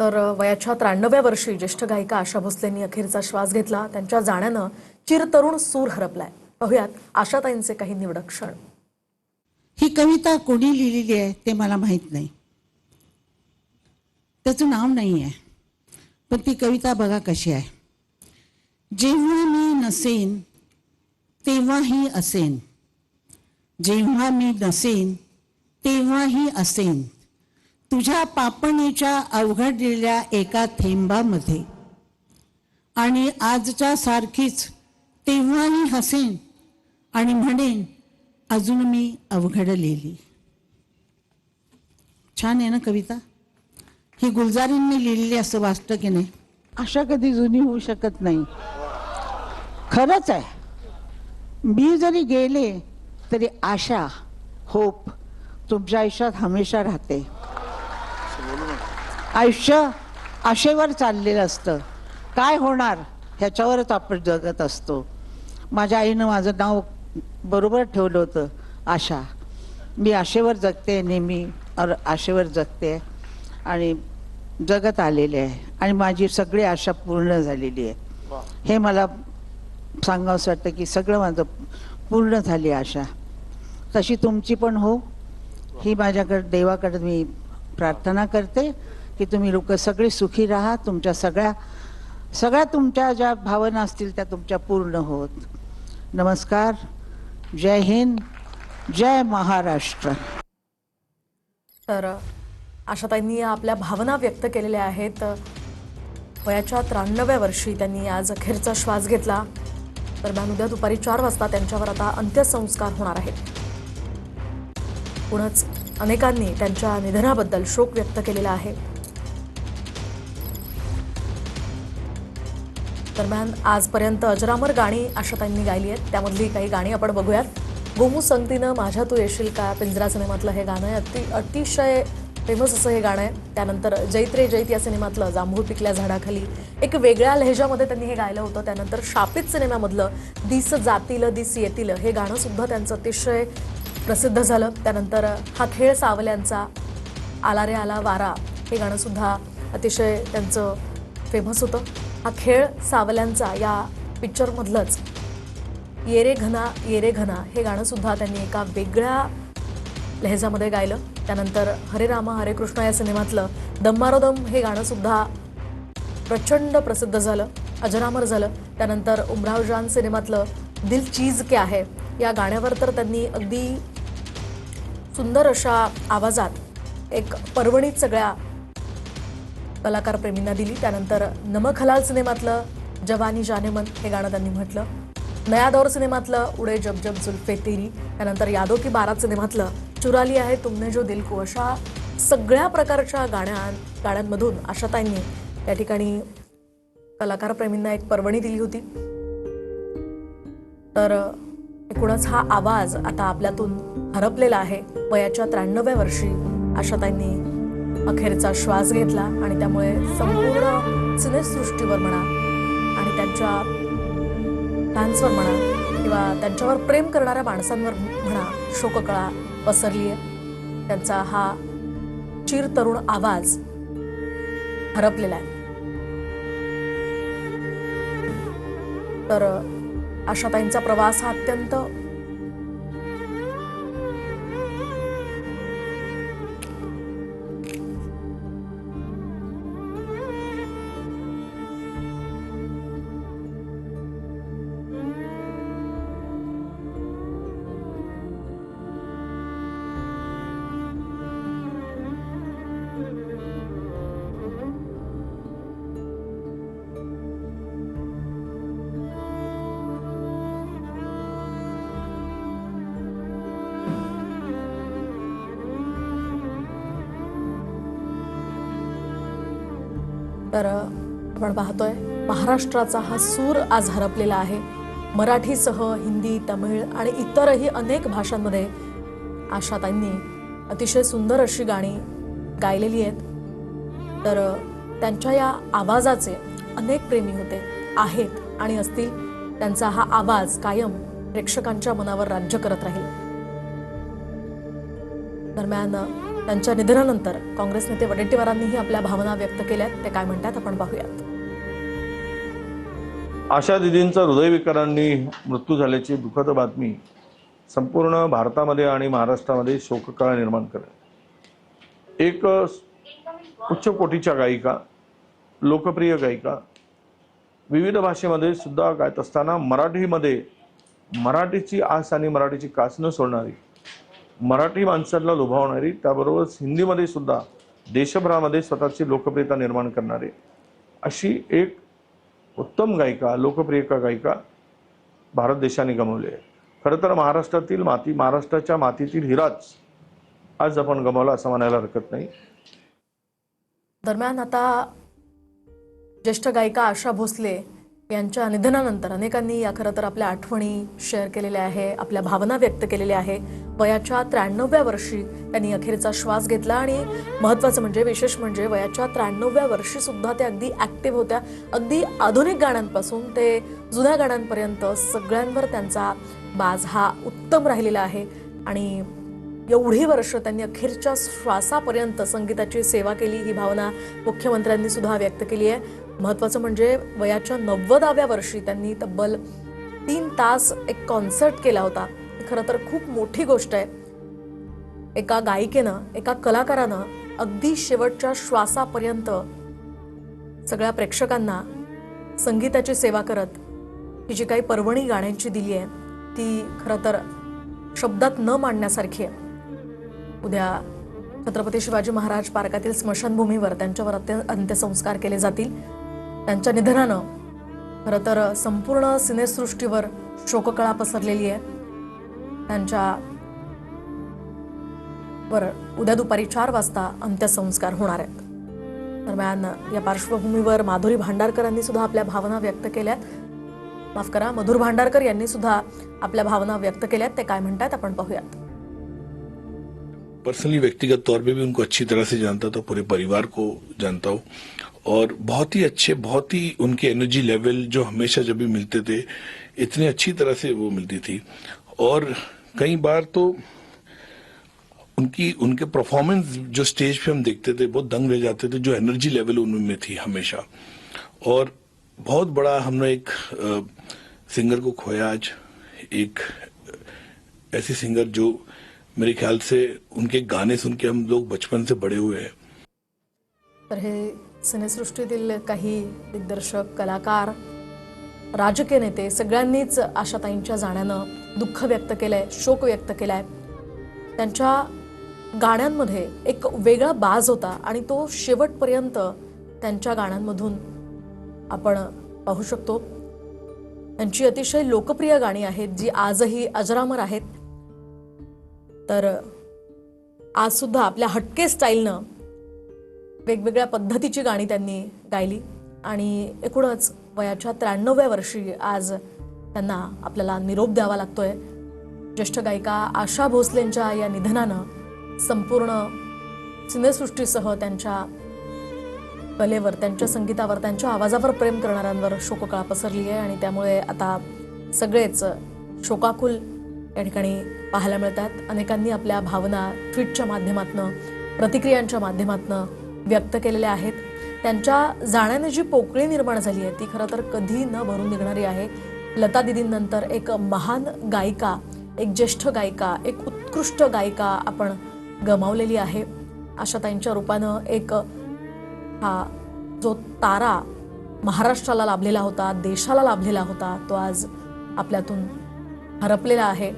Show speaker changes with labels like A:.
A: तर वयाच्या 93व्या वर्षी ज्येष्ठ गायिका आशा भोसलेंनी अखेरचा श्वास घेतला. त्यांच्या जाण्यानं चिरतरुण सूर हरपलाय. पाहुयात आशाताईंचे काही निवडक क्षण.
B: ही कविता कोणी लिहिलेली आहे ते मला माहीत नाही, त्याचं नाव नाही आहे, पण ती कविता बघा कशी आहे. जेव्हा मी नसेन तेव्हाही असेन, जेव्हा मी नसेन तेव्हाही असेन, तुझ्या पापणीच्या अवघडलेल्या एका थेंबामध्ये, आणि आजच्या सारखीच तेव्हाही हसेन आणि म्हणेन अजून मी अवघडलेली. छान आहे ना कविता. ही गुलजारींनी लिहिलेली असं वाटतं की नाही. आशा कधी जुनी होऊ शकत नाही. खरंच आहे. मी जरी गेले तरी आशा, होप तुमच्या आयुष्यात हमेशा राहते. आयुष्य आशेवर चाललेलं असतं. काय होणार ह्याच्यावरच आपण जगत असतो. माझ्या आईनं माझं नाव बरोबर ठेवलं होतं, आशा. मी आशेवर जगते, नेहमी आशेवर जगते आणि जगत आलेले आहे, आणि माझी सगळी आशा पूर्ण झालेली आहे. हे मला सांगावंसं वाटतं की सगळं माझं पूर्ण झाली आशा. तशी तुमची पण हो, ही माझ्याकडे देवाकडे मी प्रार्थना करते की तुम्ही लोक सगळे सुखी राहा. तुमच्या सगळ्या तुमच्या ज्या भावना असतील त्या तुमच्या पूर्ण होत. नमस्कार. जय हिंद, जय महाराष्ट्र.
A: तर आशाताईंनी आपल्या भावना व्यक्त केलेल्या आहेत. वयाच्या 93व्या वर्षी त्यांनी आज अखेरचा श्वास घेतला. दरम्यान उद्या दुपारी 4 वाजता त्यांच्यावर आता अंत्यसंस्कार होणार आहेत. पुणच अनेकांनी त्यांच्या निधनाबद्दल शोक व्यक्त केलेला आहे. दरम्यान आजपर्यंत अजरामर गाणी आशाताईंनी गायली आहेत. त्यामधली काही गाणी आपण बघूयात. गोमू संगतीनं माझ्या तू येशील का, पिंजरा सिनेमातलं हे गाणं आहे. अतिशय फेमस असं हे गाणं आहे. त्यानंतर जैत रे जैत या सिनेमातलं जांभूळ पिकल्या झाडाखाली एक वेगळ्या लहेजामध्ये त्यांनी हे गायलं होतं. त्यानंतर शापित सिनेमामधलं दिस जातील दिस येतील हे गाणं सुद्धा त्यांचं अतिशय प्रसिद्ध झालं. त्यानंतर हा खेळ सावल्यांचा, आला रे आला वारा हे गाणं सुद्धा अतिशय त्यांचं फेमस होतं. हा खेळ सावल्यांचा या पिक्चरमधलंच ये रे घना हे गाणं सुद्धा त्यांनी एका वेगळ्या लहेजामध्ये गायलं. त्यानंतर हरे रामा हरे कृष्ण या सिनेमातलं दम्मारो दम हे गाणं सुद्धा प्रचंड प्रसिद्ध झालं, अजरामर झालं. त्यानंतर उमराव जान सिनेमातलं दिल चीज क्या है या गाण्यावर तर त्यांनी अगदी सुंदर अशा आवाजात एक पर्वणीत सगळ्या कलाकार प्रेमींना दिली. त्यानंतर नमक हलाल सिनेमातलं जवानी जाने मन हे गाणं त्यांनी म्हटलं. नया दौर सिनेमातलं उडे जब जब जुल्फे तेरी, त्यानंतर यादो की बारात सिनेमातलं चुरा लिया है तुमने जो दिल को, अशा सगळ्या प्रकारच्या गाण्यांमधून आशाताईंनी या ठिकाणी कलाकार प्रेमींना एक पर्वणी दिली होती. तर एकूणच हा आवाज आता आपल्यातून हरपलेला आहे. वयाच्या 93व्या वर्षी आशाताईंनी अखेरचा श्वास घेतला आणि त्यामुळे संपूर्ण सिनेसृष्टीवर म्हणा आणि त्यांच्या फॅन्सवर म्हणा किंवा त्यांच्यावर प्रेम करणाऱ्या माणसांवर म्हणा शोककळा पसरली आहे. त्यांचा हा चिरतरुण आवाज हरपलेला आहे. तर आशाताईंचा प्रवास हा अत्यंत तर आपण पाहतोय महाराष्ट्राचा हा सूर आज हरपलेला आहे. मराठीसह हिंदी, तमिळ आणि इतरही अनेक भाषांमध्ये आशाताईंनी अतिशय सुंदर अशी गाणी गायलेली आहेत. तर त्यांच्या या आवाजाचे अनेक प्रेमी होते, आहेत आणि असतील. त्यांचा हा आवाज कायम प्रेक्षकांच्या मनावर राज्य करत राहील. दरम्यान त्यांच्या निधनानंतर काँग्रेस नेते वडेट्टीवारांनीही आपल्या भावना व्यक्त केल्यात. ते काय म्हणतात आपण पाहूयात.
C: आशा दिदींचा हृदयविकारांनी मृत्यू झाल्याची दुःखद बातमी संपूर्ण भारतामध्ये आणि महाराष्ट्रामध्ये शोककळा निर्माण करेल. एक उच्च कोटीच्या गायिका, लोकप्रिय गायिका, विविध भाषेमध्ये सुद्धा गायत असताना मराठीची आस आणि मराठीची कास न सोडणारी, मराठी माणसांना लुभावणारी, त्याबरोबरच हिंदीमध्ये सुद्धा देशभरामध्ये स्वतःची लोकप्रियता निर्माण करणारी अशी एक उत्तम गायिका, लोकप्रिय गायिका भारत देशाने गमावली आहे. खरं तर महाराष्ट्राच्या मातीतील हिराच आज आपण गमावला असं म्हणायला हरकत नाही.
A: दरम्यान आता ज्येष्ठ गायिका आशा भोसले यांच्या निधनानंतर अनेकांनी या खरं तर आपल्या आठवणी शेअर केलेल्या आहे, आपल्या भावना व्यक्त केलेल्या आहे. वयाच्या 93व्या वर्षी त्यांनी अखेरचा श्वास घेतला आणि महत्त्वाचं म्हणजे, विशेष म्हणजे वयाच्या 93व्या वर्षी सुद्धा ते अगदी ॲक्टिव्ह होत्या. अगदी आधुनिक गाण्यांपासून ते जुन्या गाण्यांपर्यंत सगळ्यांवर त्यांचा बाज हा उत्तम राहिलेला आहे. आणि एवढी वर्ष त्यांनी अखेरच्या श्वासापर्यंत संगीताची सेवा केली, ही भावना मुख्यमंत्र्यांनी सुद्धा व्यक्त केली आहे. महत्त्वाचं म्हणजे वयाच्या 90व्या वर्षी त्यांनी तब्बल 3 तास एक कॉन्सर्ट केला होता. खरं तर खूप मोठी गोष्ट आहे. एका गायिकेनं, एका कलाकारानं अगदी शेवटच्या श्वासापर्यंत सगळ्या प्रेक्षकांना संगीताची सेवा करत ही जी काही पर्वणी गाण्यांची दिली आहे ती खरं तर शब्दात न मांडण्यासारखी आहे. उद्या छत्रपती शिवाजी महाराज पार्कातील स्मशानभूमीवर त्यांच्यावर अंत्यसंस्कार केले जातील. त्यांच्या निधनानं खरं तर संपूर्ण सिनेसृष्टीवर शोककळा पसरलेली आहे. त्यांच्यावर उद्या दुपारी 4 वाजता अंत्यसंस्कार होणार आहेत. दरम्यान या पार्श्वभूमीवर माधुरी भांडारकरांनी सुद्धा आपल्या भावना व्यक्त केल्यात. माफ करा, मधुर भांडारकर यांनी सुद्धा आपल्या भावना व्यक्त केल्यात. ते काय म्हणतात आपण पाहूयात.
D: पर्सनली व्यक्तिगत तौर पे भी उनको अच्छी तरह से जानता था, पूरे परिवार को जानता हूँ और बहुत ही अच्छे, बहुत ही उनके एनर्जी लेवल जो हमेशा जब भी मिलते थे इतने अच्छी तरह से वो मिलती थी. और कई बार तो उनके परफॉर्मेंस जो स्टेज पे हम देखते थे बहुत दंग रह जाते थे, जो एनर्जी लेवल उनमें थी हमेशा. और बहुत बड़ा हमने एक सिंगर को खोया आज, एक ऐसी सिंगर जो मेरे ख्याल से उनके गाने सुन के हम लोग बचपन से बड़े हुए हैं.
A: तर हे सिनेसृष्टीतील काही दिग्दर्शक, कलाकार, राजकीय नेते सगळ्यांनीच आशाताईंच्या जाण्यानं दुःख व्यक्त केलंय, शोक व्यक्त केलाय. त्यांच्या गाण्यांमध्ये एक वेगळा बाज होता आणि तो शेवटपर्यंत त्यांच्या गाण्यांमधून आपण पाहू शकतो. त्यांची अतिशय लोकप्रिय गाणी आहेत जी आजही अजरामर आहेत. तर आज सुद्धा आपल्या हटके स्टाईलनं वेगवेगळ्या पद्धतीची गाणी त्यांनी गायली आणि एकूणच वयाच्या 93व्या वर्षी आज त्यांना आपल्याला निरोप द्यावा लागतोय. ज्येष्ठ गायिका आशा भोसलेंच्या या निधनानं संपूर्ण सिनेसृष्टीसह त्यांच्या कलेवर, त्यांच्या संगीतावर, त्यांच्या आवाजावर प्रेम करणाऱ्यांवर शोककळा पसरली आहे आणि त्यामुळे आता सगळेच शोकाकुल या ठिकाणी पाहायला मिळतात. अनेकांनी आपल्या भावना ट्विटच्या माध्यमातून, प्रतिक्रियांच्या माध्यमातून व्यक्त केलेल्या आहेत. त्यांच्या जाण्याने जी पोकळी निर्माण झाली आहे ती खरं तर कधी न भरून निघणारी आहे. लता दीदींनंतर एक महान गायिका, एक ज्येष्ठ गायिका, एक उत्कृष्ट गायिका आपण गमावलेली आहे. आशाताईंच्या रूपानं एक हा जो तारा महाराष्ट्राला लाभलेला होता, देशाला लाभलेला होता, तो आज आपल्यातून हरपलेला आहे.